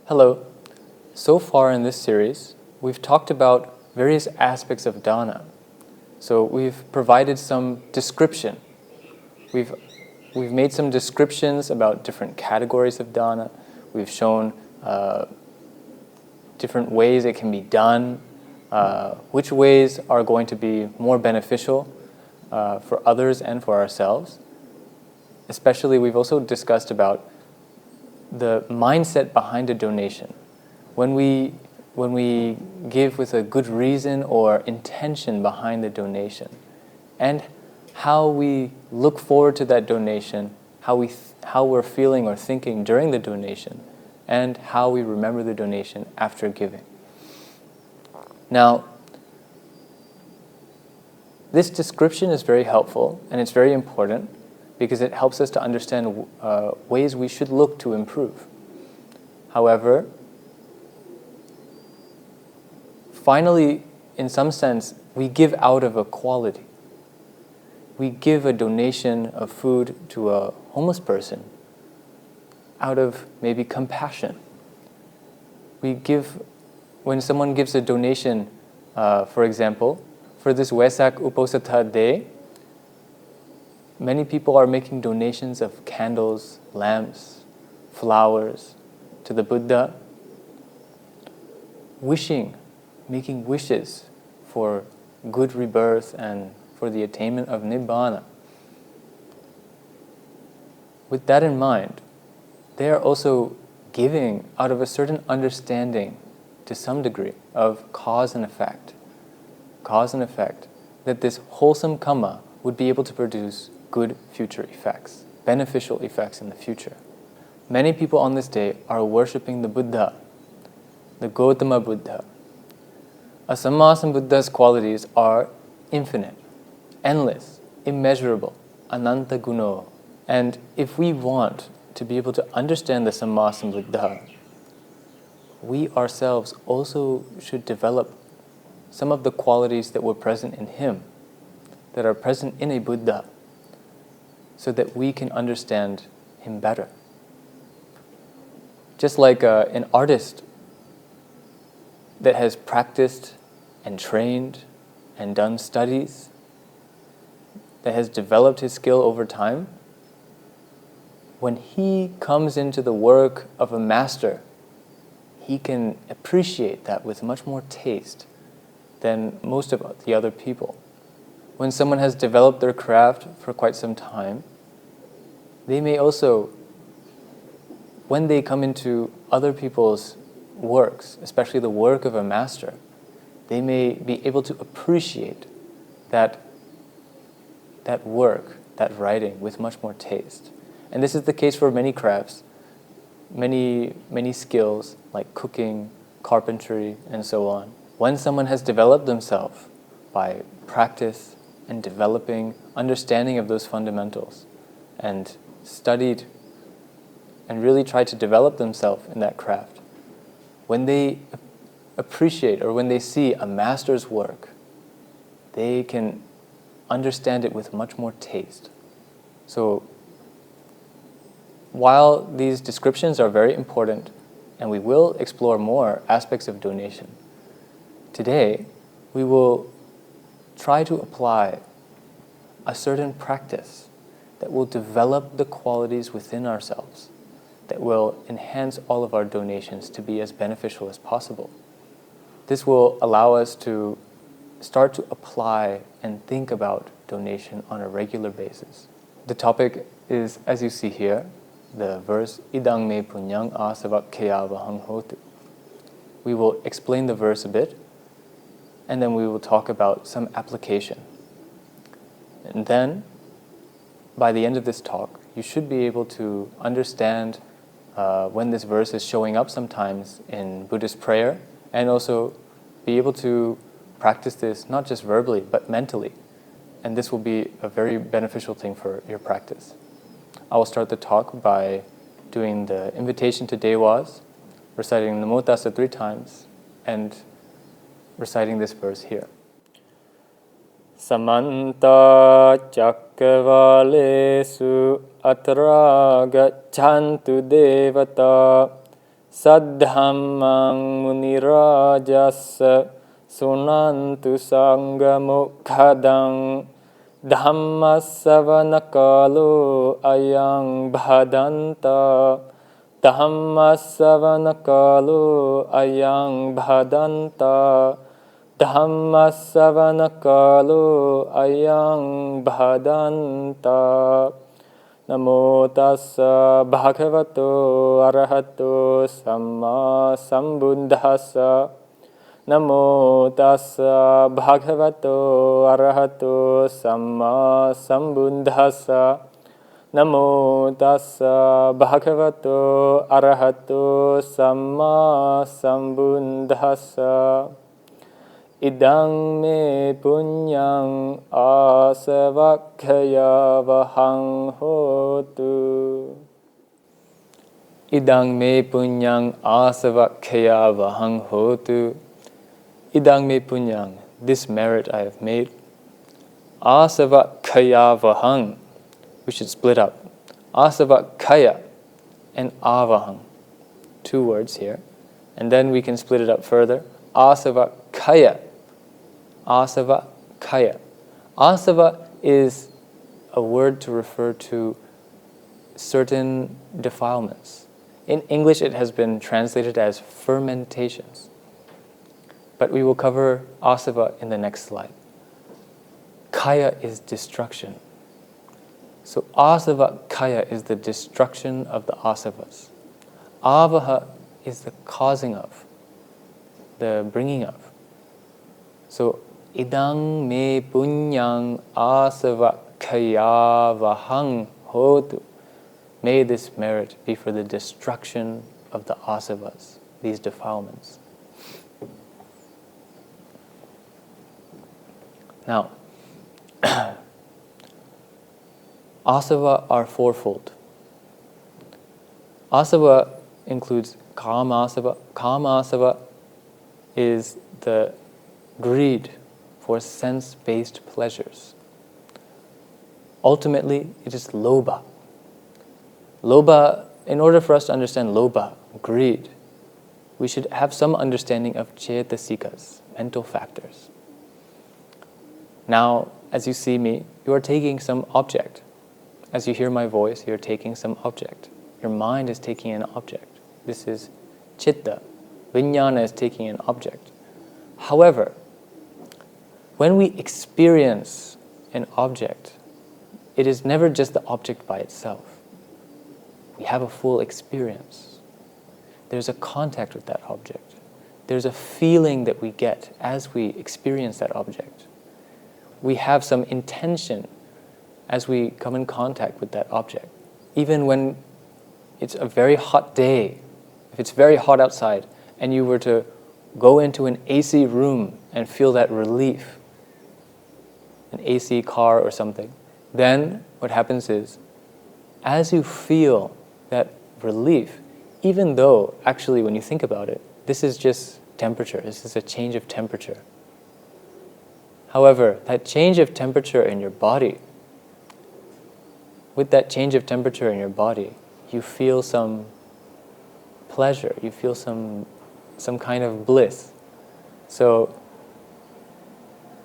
Hello. So far in this series, we've talked about various aspects of dana. So we've provided some description. We've made some descriptions about different categories of dana. We've shown different ways it can be done, which ways are going to be more beneficial for others and for ourselves. Especially, we've also discussed about the mindset behind a donation. When we give with a good reason or intention behind the donation, and how we look forward to that donation, how we're feeling or thinking during the donation, and how we remember the donation after giving. Now, this description is very helpful and it's very important because it helps us to understand ways we should look to improve. However, finally, in some sense, we give out of a quality. We give a donation of food to a homeless person out of maybe compassion. When someone gives a donation, for example, for this Vesak Uposatha Day, many people are making donations of candles, lamps, flowers to the Buddha, making wishes for good rebirth and for the attainment of Nibbana. With that in mind, they are also giving out of a certain understanding to some degree of cause and effect, that this wholesome karma would be able to produce good future effects, beneficial effects in the future. Many people on this day are worshipping the Buddha, the Gautama Buddha. A Sammā Sambuddha's qualities are infinite, endless, immeasurable, ananta guno. And if we want to be able to understand the Sammā Sambuddha, we ourselves also should develop some of the qualities that were present in him, that are present in a Buddha, so that we can understand him better. Just like an artist that has practiced and trained and done studies, that has developed his skill over time, when he comes into the work of a master, he can appreciate that with much more taste than most of the other people. When someone has developed their craft for quite some time, they may also, when they come into other people's works, especially the work of a master, they may be able to appreciate that work, that writing, with much more taste. And this is the case for many crafts, many skills like cooking, carpentry, and so on. When someone has developed themselves by practice and developing understanding of those fundamentals and studied and really tried to develop themselves in that craft, when they appreciate or when they see a master's work, they can understand it with much more taste. So, while these descriptions are very important, and we will explore more aspects of donation, today we will try to apply a certain practice that will develop the qualities within ourselves, that will enhance all of our donations to be as beneficial as possible. This will allow us to start to apply and think about donation on a regular basis. The topic is, as you see here, the verse, Idang me punyang asavakkaya vahang hotu. We will explain the verse a bit, and then we will talk about some application. And then, by the end of this talk, you should be able to understand when this verse is showing up sometimes in Buddhist prayer, and also be able to practice this not just verbally, but mentally. And this will be a very beneficial thing for your practice. I will start the talk by doing the invitation to Devas, reciting Namo Tassa 3 times, and reciting this verse here. Samanta cakkavalesu atra gaccantu devata Saddhammang munirajassa sunantu sangamukhadang Dhammasavanakalo ayang bhadanta Dhammasavanakalo ayang bhadanta Dhammasavanakalo ayang bhadanta Namo tassa bhagavato arahato samma sambuddhassa Namo tassa bhagavato arahato samma sambuddhassa Namo tassa bhagavato arahato samma sambuddhassa Idang me punyang asavakkaya vahang hotu. Idang me punyang asavakkaya vahang hotu. Idang me punyang, this merit I have made. Asavakkaya vahang, we should split up. Asavakkaya and avahang, 2 words here. And then we can split it up further. Asavakkaya. Asava-kaya. Asava is a word to refer to certain defilements. In English, it has been translated as fermentations. But we will cover asava in the next slide. Kaya is destruction. So asava-kaya is the destruction of the asavas. Avaha is the causing of, the bringing of. So idang me punyang asavakkaya vahang hotu. May this merit be for the destruction of the asavas, these defilements. Now, asava are fourfold. Asava includes kama asava. Kama asava is the greed for sense-based pleasures. Ultimately, it is lobha. Lobha, in order for us to understand lobha, greed, we should have some understanding of cetasikas, mental factors. Now, as you see me, you are taking some object. As you hear my voice, you're taking some object. Your mind is taking an object. This is chitta. Vijnana is taking an object. However, when we experience an object, it is never just the object by itself. We have a full experience. There's a contact with that object. There's a feeling that we get as we experience that object. We have some intention as we come in contact with that object. Even when it's a very hot day, if it's very hot outside, and you were to go into an AC room and feel that relief, an AC car or something, then what happens is, as you feel that relief, even though actually when you think about it, this is just temperature, this is a change of temperature. However, that change of temperature in your body, with that change of temperature in your body, you feel some pleasure, you feel some kind of bliss. So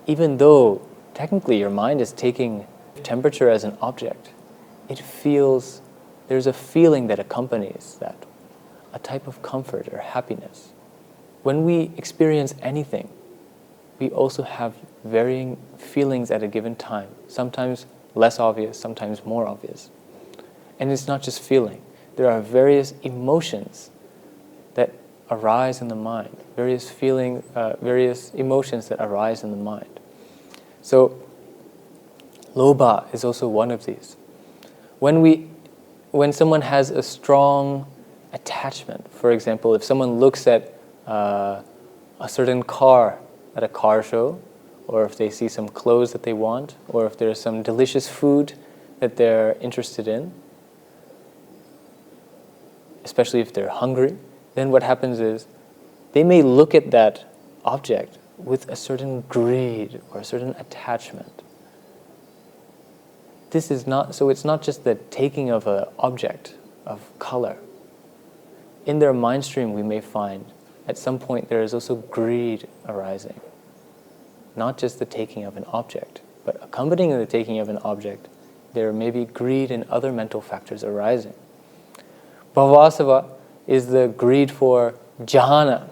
even though technically your mind is taking temperature as an object, there's a feeling that accompanies that, a type of comfort or happiness. When we experience anything, we also have varying feelings at a given time, sometimes less obvious, sometimes more obvious. And it's not just feeling. There are various emotions that arise in the mind, various emotions that arise in the mind. So, lobha is also one of these. When someone has a strong attachment, for example, if someone looks at a certain car at a car show, or if they see some clothes that they want, or if there's some delicious food that they're interested in, especially if they're hungry, then what happens is they may look at that object with a certain greed or a certain attachment. So it's not just the taking of an object of color. in their mind stream we may find at some point there is also greed arising. Not just the taking of an object, but accompanying the taking of an object, there may be greed and other mental factors arising. Bhavasava is the greed for jhana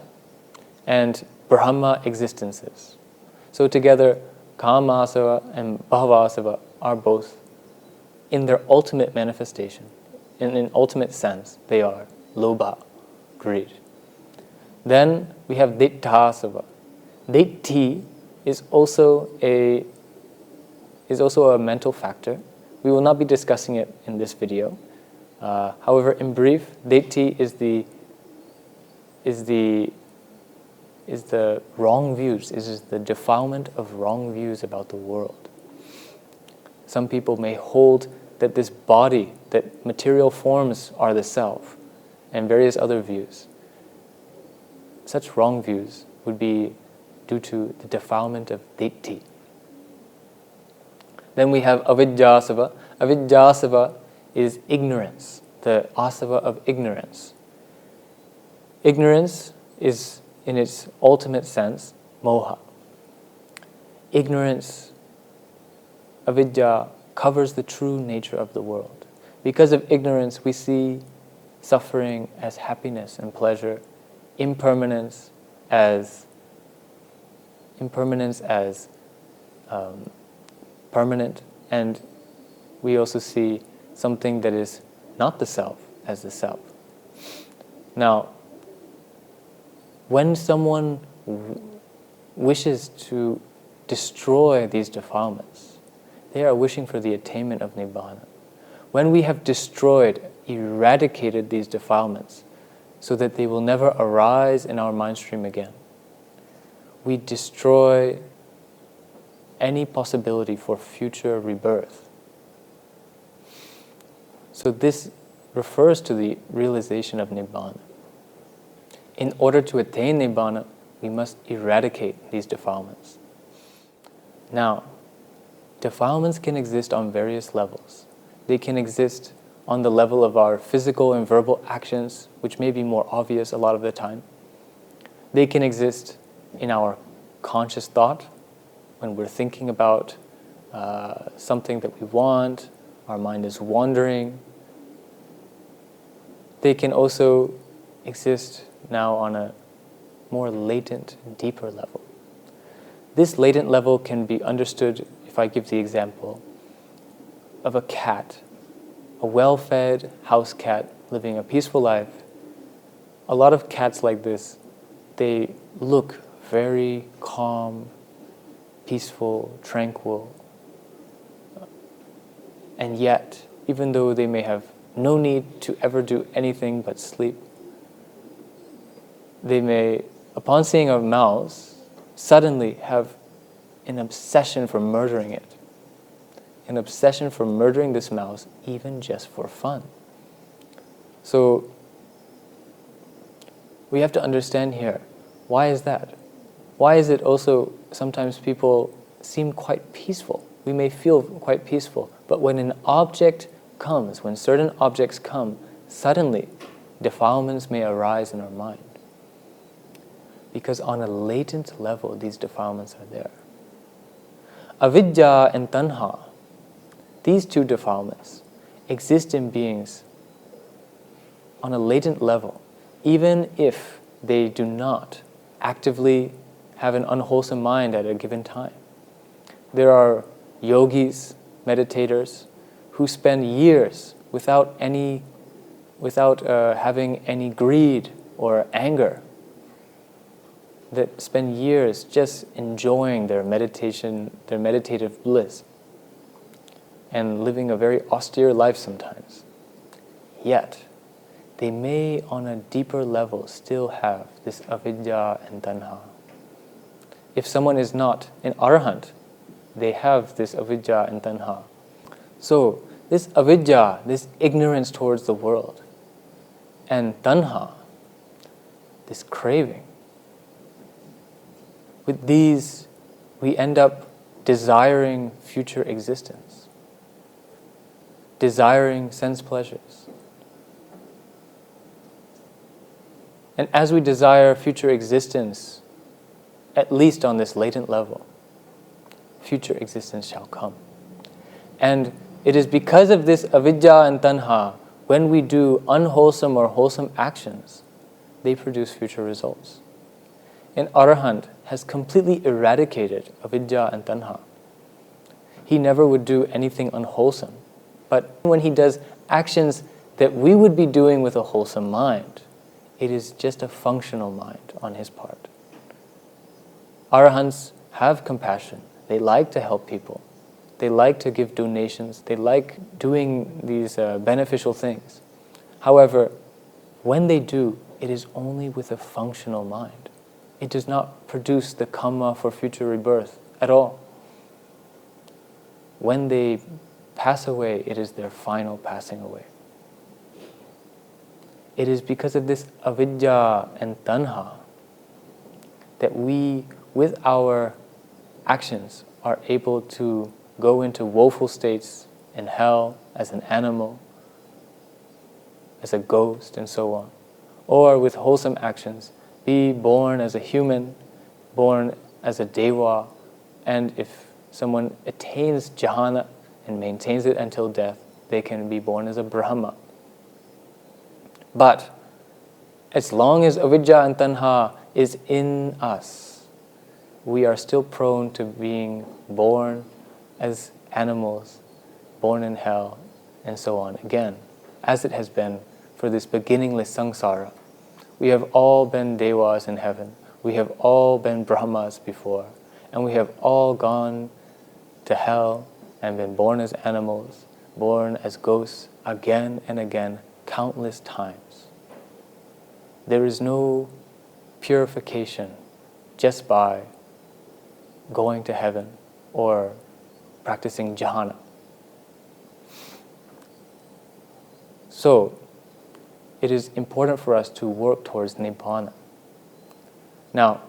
and Brahma existences. So together, Kamasava and Bhavasava are both, in their ultimate manifestation, in an ultimate sense, they are lobha, greed. Then we have Ditthasava. Ditti is also a mental factor. We will not be discussing it in this video. However, in brief, Ditti is the wrong views, is the defilement of wrong views about the world. Some people may hold that this body, that material forms are the self, and various other views. Such wrong views would be due to the defilement of Ditti. Then we have Avidyasava. Avidyasava is ignorance, the asava of ignorance. Ignorance is, in its ultimate sense, moha. Ignorance, avidya, covers the true nature of the world. Because of ignorance, we see suffering as happiness and pleasure, impermanence as permanent, and we also see something that is not the self as the self. Now, when someone wishes to destroy these defilements, they are wishing for the attainment of Nibbana. When we have destroyed, eradicated these defilements so that they will never arise in our mind stream again, we destroy any possibility for future rebirth. So this refers to the realization of Nibbana. In order to attain Nibbana, we must eradicate these defilements. Now, defilements can exist on various levels. They can exist on the level of our physical and verbal actions, which may be more obvious a lot of the time. They can exist in our conscious thought, when we're thinking about something that we want, our mind is wandering. They can also exist now on a more latent, deeper level. This latent level can be understood if I give the example of a cat, a well-fed house cat living a peaceful life. A lot of cats like this, they look very calm, peaceful, tranquil. And yet, even though they may have no need to ever do anything but sleep, they may, upon seeing a mouse, suddenly have an obsession for murdering it. An obsession for murdering this mouse, even just for fun. So, we have to understand here, why is that? Why is it also sometimes people seem quite peaceful? We may feel quite peaceful, but when an object comes, when certain objects come, suddenly defilements may arise in our mind. Because on a latent level, these defilements are there. Avidya and tanha, these two defilements, exist in beings on a latent level, even if they do not actively have an unwholesome mind at a given time. There are yogis, meditators, who spend years without having any greed or anger, that spend years just enjoying their meditation, their meditative bliss, and living a very austere life sometimes. Yet, they may on a deeper level still have this avidya and tanha. If someone is not an arahant, they have this avidya and tanha. So, this avidya, this ignorance towards the world, and tanha, this craving, with these, we end up desiring future existence, desiring sense pleasures. And as we desire future existence, at least on this latent level, future existence shall come. And it is because of this avidya and tanha, when we do unwholesome or wholesome actions, they produce future results. An arahant has completely eradicated avidya and tanha. He never would do anything unwholesome. But when he does actions that we would be doing with a wholesome mind, it is just a functional mind on his part. Arahants have compassion. They like to help people. They like to give donations. They like doing these beneficial things. However, when they do, it is only with a functional mind. It does not produce the karma for future rebirth at all. When they pass away, it is their final passing away. It is because of this avidya and tanha that we, with our actions, are able to go into woeful states in hell as an animal, as a ghost, and so on. Or with wholesome actions, be born as a human, born as a deva, and if someone attains jhana and maintains it until death, they can be born as a brahma. But as long as avidya and tanha is in us, we are still prone to being born as animals, born in hell, and so on. Again, as it has been for this beginningless samsara. We have all been devas in heaven. We have all been brahmas before. And we have all gone to hell and been born as animals, born as ghosts again and again, countless times. There is no purification just by going to heaven or practicing jhana. So, it is important for us to work towards nibbana. Now,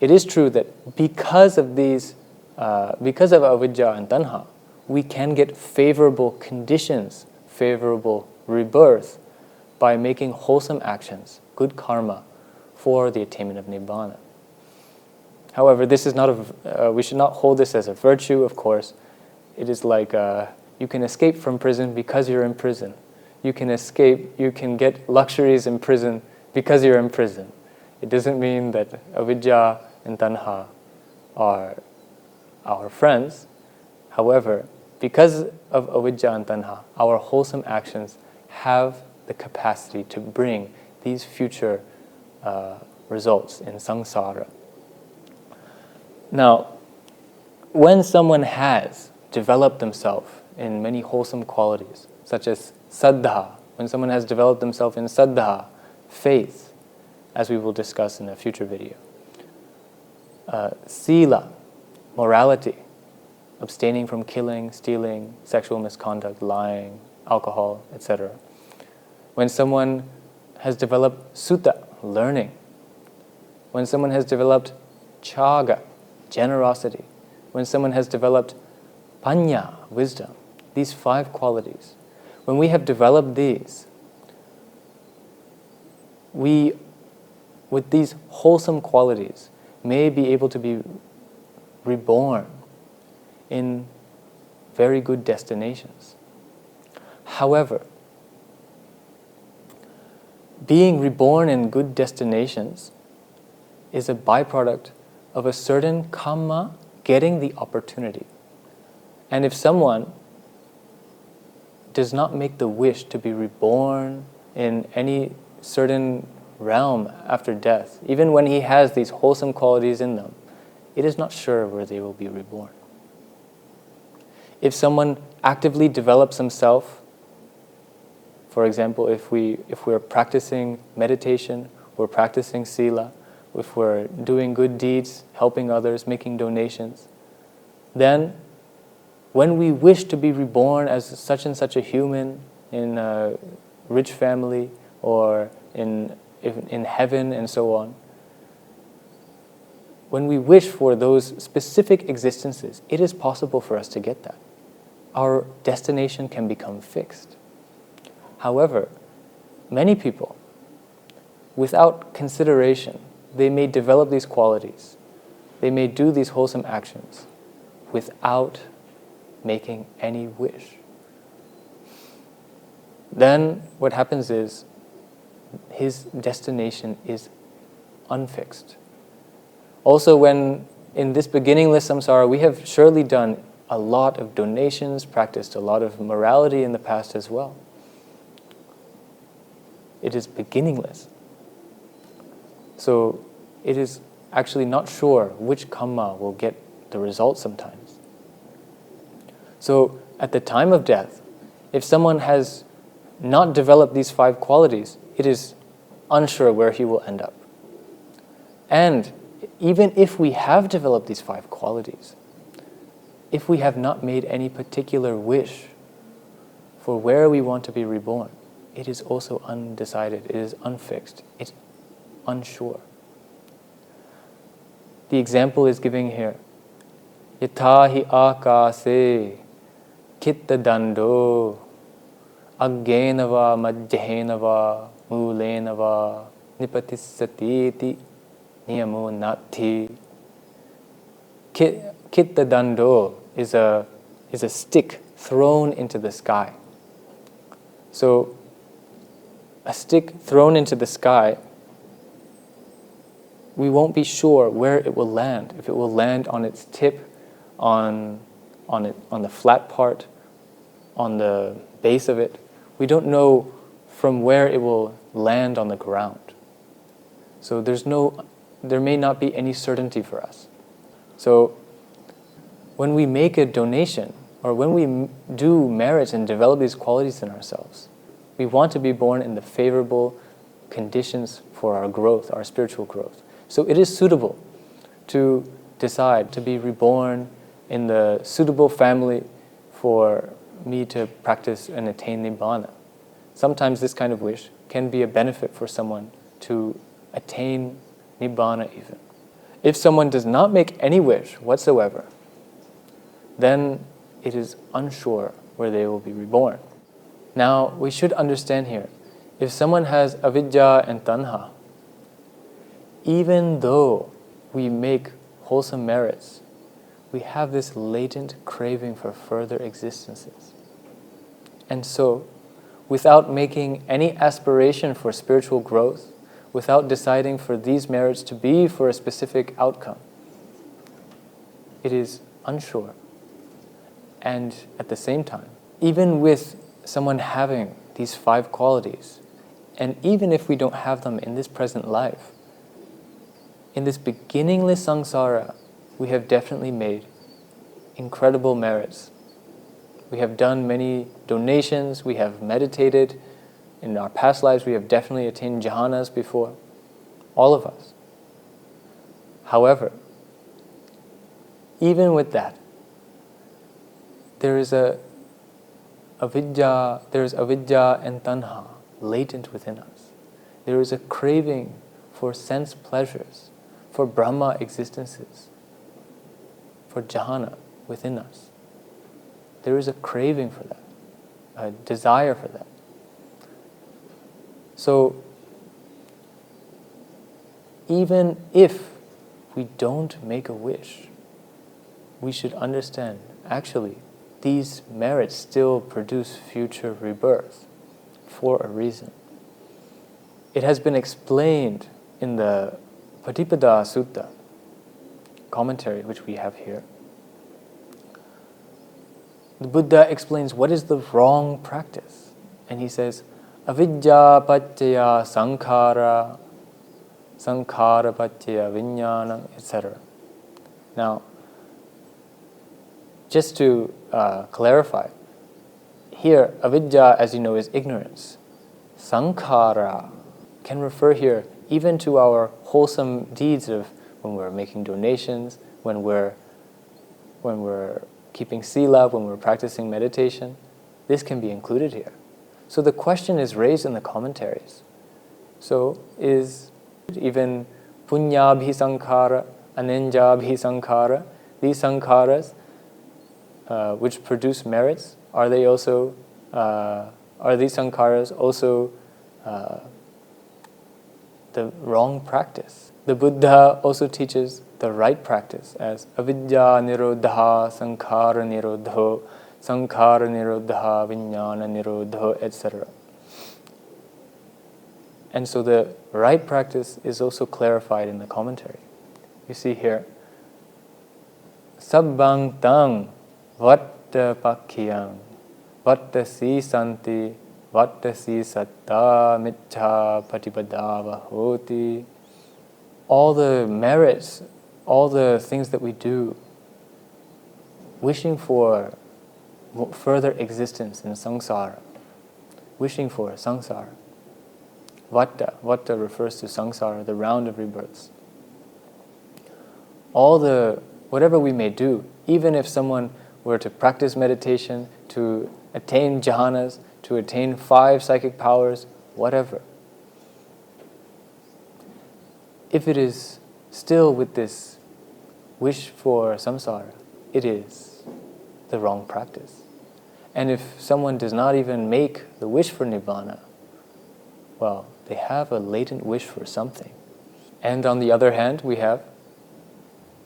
it is true that because of avidya and tanha, we can get favorable conditions, favorable rebirth, by making wholesome actions, good karma, for the attainment of nibbana. However, this is not we should not hold this as a virtue, of course. It is like you can escape from prison because you're in prison. You can get luxuries in prison because you're in prison. It doesn't mean that avidya and tanha are our friends. However, because of avidya and tanha, our wholesome actions have the capacity to bring these future results in samsara. Now, when someone has developed themselves in many wholesome qualities, such as saddha, when someone has developed themselves in saddha, faith, as we will discuss in a future video, sila, morality, abstaining from killing, stealing, sexual misconduct, lying, alcohol, etc. When someone has developed sutta, learning. When someone has developed chaga, generosity. When someone has developed panya, wisdom. These 5 qualities. When we have developed these, we, with these wholesome qualities, may be able to be reborn in very good destinations. However, being reborn in good destinations is a byproduct of a certain karma getting the opportunity. And if someone does not make the wish to be reborn in any certain realm after death, even when he has these wholesome qualities in them, it is not sure where they will be reborn. If someone actively develops himself, for example, if we're practicing meditation, we're practicing sila, if we're doing good deeds, helping others, making donations, then when we wish to be reborn as such and such a human in a rich family or in heaven and so on, when we wish for those specific existences, it is possible for us to get that. Our destination can become fixed. However, many people without consideration, they may develop these qualities. They may do these wholesome actions without making any wish. Then what happens is his destination is unfixed. Also, when in this beginningless samsara, we have surely done a lot of donations, practiced a lot of morality in the past as well. It is beginningless. So it is actually not sure which karma will get the result sometimes. So at the time of death, if someone has not developed these 5 qualities, it is unsure where he will end up. And even if we have developed these 5 qualities, if we have not made any particular wish for where we want to be reborn, it is also undecided, it is unfixed, it's unsure. The example is given here. Yatha hi akase kitta dando aggenava majjenava mulenava nipatissati niyamo nati. Kitta dando is a stick thrown into the sky. So a stick thrown into the sky, we won't be sure where it will land. If it will land on its tip, on the flat part, on the base of it. We don't know from where it will land on the ground. So there may not be any certainty for us. So when we make a donation, or when we do merits and develop these qualities in ourselves, we want to be born in the favorable conditions for our growth, our spiritual growth. So it is suitable to decide to be reborn in the suitable family for me to practice and attain Nibbana. Sometimes this kind of wish can be a benefit for someone to attain Nibbana even. If someone does not make any wish whatsoever, then it is unsure where they will be reborn. Now, we should understand here, if someone has avidya and tanha, even though we make wholesome merits, we have this latent craving for further existences. And so, without making any aspiration for spiritual growth, without deciding for these merits to be for a specific outcome, it is unsure. And at the same time, even with someone having these 5 qualities, and even if we don't have them in this present life, in this beginningless samsara, we have definitely made incredible merits. We have done many donations, we have meditated. In our past lives, we have definitely attained jhanas before. All of us. However, even with that, there is avidya and tanha latent within us. There is a craving for sense pleasures, for Brahma existences, for jhana within us. There is a craving for that, a desire for that. So, even if we don't make a wish, we should understand, actually, these merits still produce future rebirth for a reason. It has been explained in the Paṭipadāsuttavaṇṇanā commentary, which we have here. The Buddha explains what is the wrong practice. And he says, avidya paccaya saṅkhāra, saṅkhāra paccaya viññāna, etc. Now, just to clarify, here, avidya, as you know, is ignorance. Saṅkhāra can refer here even to our wholesome deeds of when we're making donations, when we're keeping sila, when we're practicing meditation. This can be included here. So the question is raised in the commentaries. So is even punyabhi saṅkhāra, anenjabhi saṅkhāra, these saṅkhāras which produce merits, are these saṅkhāras also the wrong practice. The Buddha also teaches the right practice as avidya nirodha, saṅkhāra nirodho, saṅkhāra nirodha, viññāna nirodho, etc. And so the right practice is also clarified in the commentary. You see here, sabbang tang vatta pakkhiyang vatta si santi vatta si satta miccha Paṭipadāva hoti. All the merits, all the things that we do, wishing for further existence in samsara, wishing for samsara. Vata refers to samsara, the round of rebirths. Whatever we may do, even if someone were to practice meditation, to attain jhanas, to attain 5 psychic powers, whatever. If it is still with this wish for samsara, it is the wrong practice. And if someone does not even make the wish for nibbana, well, they have a latent wish for something. And on the other hand, we have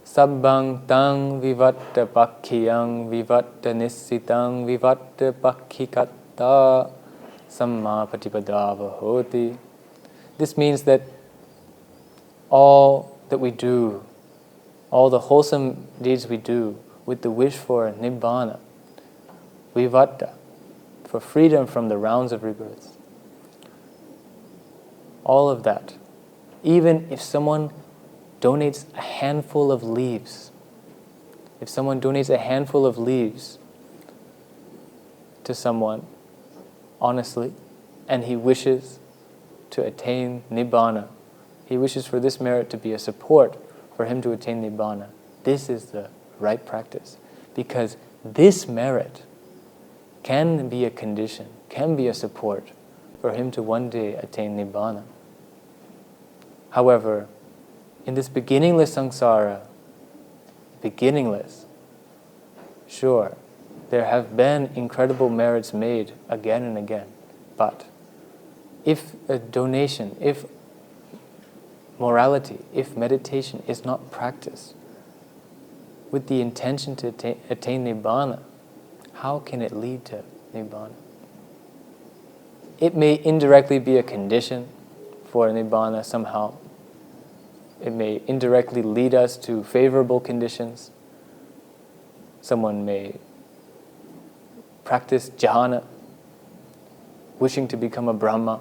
sabbang tang vivatta pakkhiyang vivatta nissitang vivatta pakkhikatta samma Paṭipadāva hoti. This means that all that we do, all the wholesome deeds we do with the wish for nibbana, vivatta, for freedom from the rounds of rebirths, all of that, even if someone donates a handful of leaves, if someone donates a handful of leaves to someone, honestly, and he wishes to attain nibbana, he wishes for this merit to be a support for him to attain nibbana, this is the right practice. Because this merit can be a condition, can be a support for him to one day attain nibbana. However, in this beginningless samsara, sure, there have been incredible merits made again and again, but if a donation, if morality, if meditation is not practiced with the intention to attain nibbana, how can it lead to nibbana? It may indirectly be a condition for nibbana somehow. It may indirectly lead us to favorable conditions. Someone may practice jhana, wishing to become a Brahma,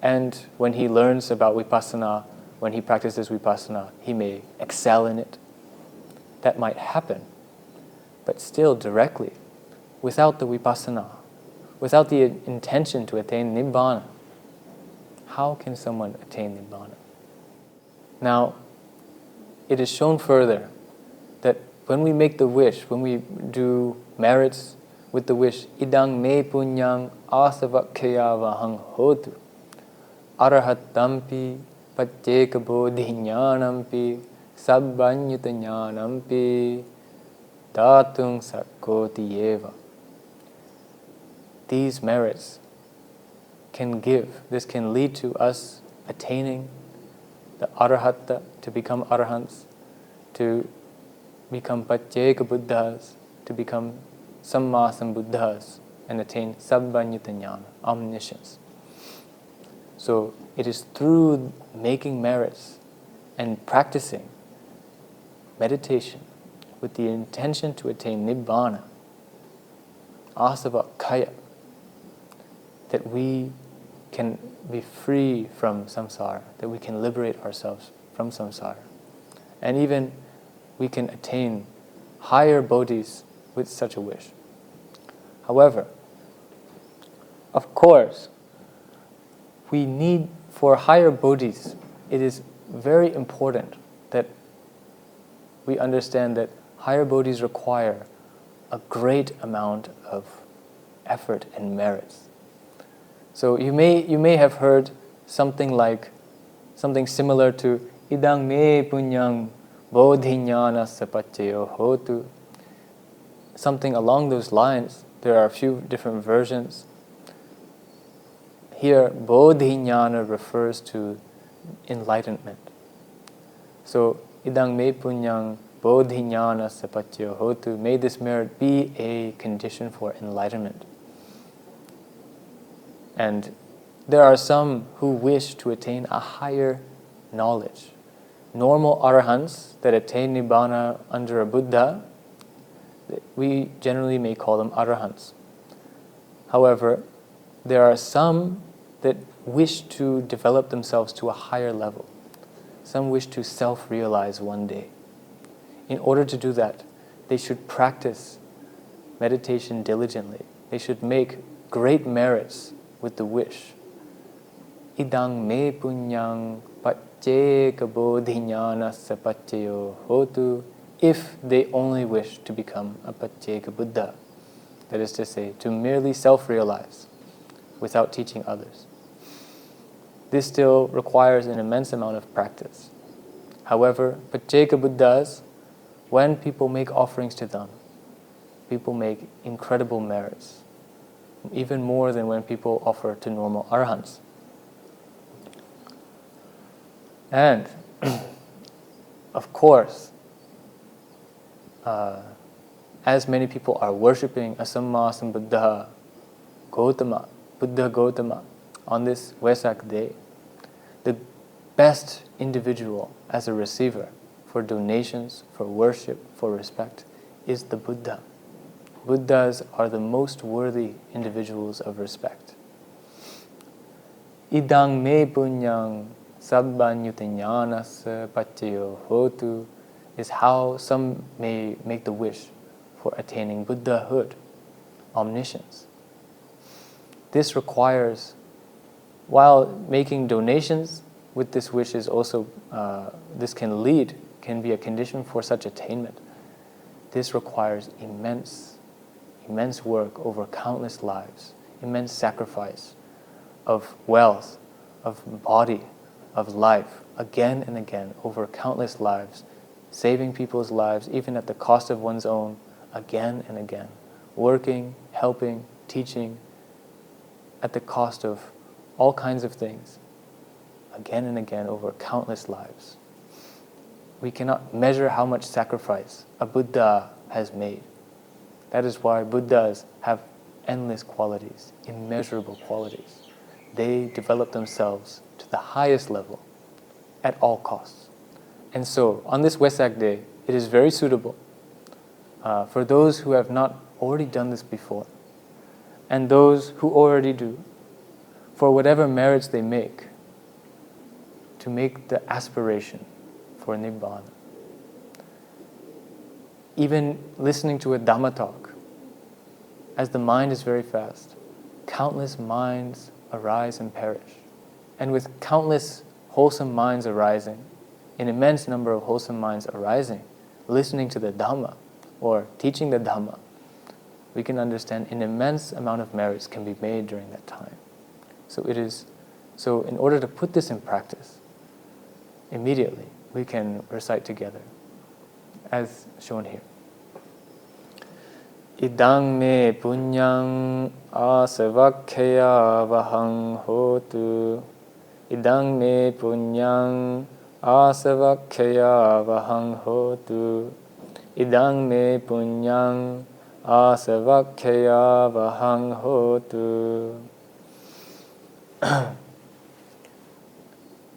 and when he learns about vipassana, when he practices vipassana, he may excel in it. That might happen, but still directly, without the vipassana, without the intention to attain nibbana, how can someone attain nibbana? Now, it is shown further that when we make the wish, when we do merits with the wish, idang me punyang asavakkaya vahang hotu, arahatampi pacceka bodhiñānampi sabbanyutañānampi datung sakkoti eva. These merits can lead to us attaining the arahata, to become arahants, to become pacceka buddhas, to become samma sambuddhas, and attain sabbanyuta jnana, omniscience. So it is through making merits and practicing meditation with the intention to attain nibbana, asava-kaya, that we can be free from samsara, that we can liberate ourselves from samsara. And even we can attain higher bodhis with such a wish. However, of course, we need, for higher bodhis, it is very important that we understand that higher bodhis require a great amount of effort and merits. So you may have heard something similar to idang me punyang bodhiñāna sapaccayo hotu. Something along those lines. There are a few different versions. Here, bodhiñāna refers to enlightenment. So, idang me punyang bodhiñāna sapatyo hotu, may this merit be a condition for enlightenment. And there are some who wish to attain a higher knowledge. Normal arahants that attain nibbana under a Buddha, we generally may call them arahants. However, there are some that wish to develop themselves to a higher level. Some wish to self-realize one day. In order to do that, they should practice meditation diligently. They should make great merits with the wish. Idang me punyang pacceka bodhiñāna sapaccayo hotu, if they only wish to become a pacceka Buddha. That is to say, to merely self-realize without teaching others. This still requires an immense amount of practice. However, pacceka Buddhas, when people make offerings to them, people make incredible merits, even more than when people offer to normal arahants. And, of course, as many people are worshipping a Sammasambuddha Gautama, Buddha Gautama, on this Vesak day, the best individual as a receiver for donations, for worship, for respect, is the Buddha. Buddhas are the most worthy individuals of respect. Idang me punyang sabbanyutañānasa paccayo hotu is how some may make the wish for attaining Buddhahood, omniscience. This requires, while making donations with this wish is also, this can be a condition for such attainment. This requires immense work over countless lives, immense sacrifice of wealth, of body, of life, again and again, over countless lives, saving people's lives, even at the cost of one's own, again and again, working, helping, teaching, at the cost of all kinds of things, again and again, over countless lives. We cannot measure how much sacrifice a Buddha has made. That is why Buddhas have endless qualities, immeasurable qualities. They develop themselves to the highest level at all costs. And so, on this Vesak day, it is very suitable for those who have not already done this before, and those who already do, for whatever merits they make, to make the aspiration for Nibbana. Even listening to a Dhamma talk, as the mind is very fast, countless minds arise and perish. And with countless wholesome minds arising, an immense number of wholesome minds arising, listening to the Dhamma or teaching the Dhamma, we can understand an immense amount of merits can be made during that time. So in order to put this in practice, immediately we can recite together, as shown here. Idang me punyang asavakkaya vahang hotu. Idang me punyang asavakkaya vahang hotu. Idang me punyang asavakkaya vahang hotu.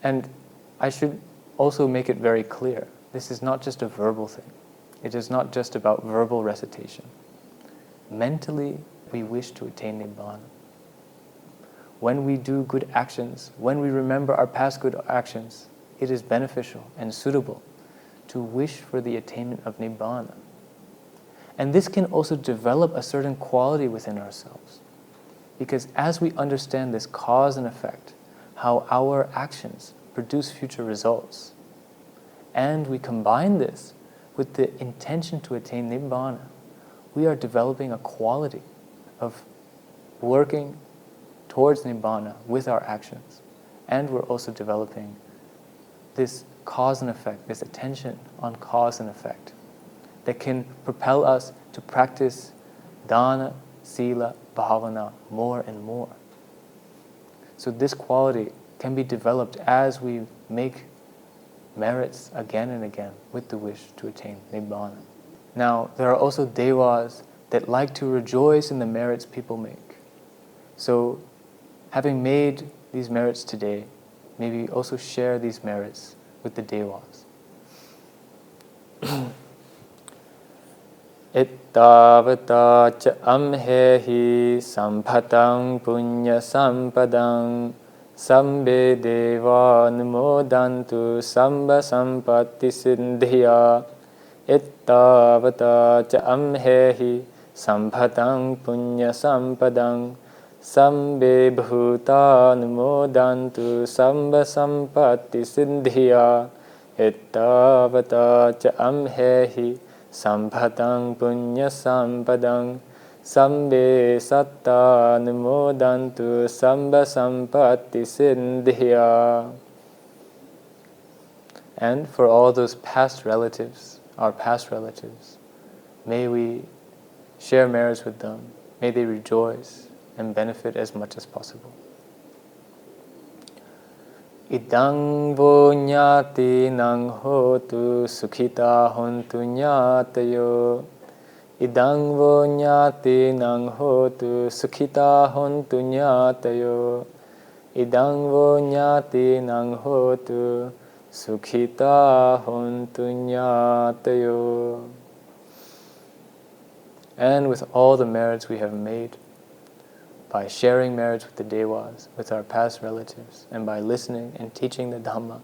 And I should also make it very clear, this is not just a verbal thing. It is not just about verbal recitation. Mentally, we wish to attain Nibbana. When we do good actions, when we remember our past good actions, it is beneficial and suitable to wish for the attainment of Nibbana. And this can also develop a certain quality within ourselves. Because as we understand this cause and effect, how our actions produce future results, and we combine this with the intention to attain Nibbana, we are developing a quality of working towards Nibbana with our actions. And we're also developing this cause and effect, this attention on cause and effect, that can propel us to practice dana, sila, bhavana more and more. So this quality can be developed as we make merits again and again with the wish to attain Nibbana. Now, there are also devas that like to rejoice in the merits people make. So, having made these merits today, maybe also share these merits with the devas. Ittavata ca amhehi sampatang punya sampadang sambe deva numodantu samba sampatti siddhya. Ittavata ca amhehi sampatang punya sampadang sambe bhuta numodantu samba sampatti siddhya. Ittavata ca amhehi sampatang punya sampadang sambe satta numodantu samba sampatti siddhya. And for all those past relatives, our past relatives, may we share merits with them, may they rejoice and benefit as much as possible. Idang vo nyati nang hotu sukhita hontu nyatayo. Idang vo nyati nang hotu sukhita hontu nyatayo. Idang vo nyati nang hotu sukhita hontu nyatayo. And with all the merits we have made, by sharing merits with the devas, with our past relatives, and by listening and teaching the Dhamma,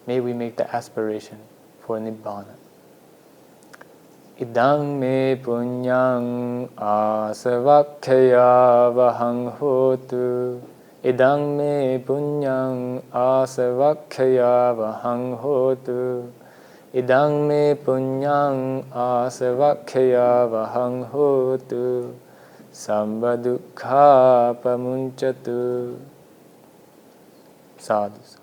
may we make the aspiration for Nibbana. Idang me punyang asavakkaya vahang hotu. Idang me punyang asavakkaya vahang hotu. Idang me punyang asavakkaya vahang hotu. Samba dukkha pamunchatu. Sadhu.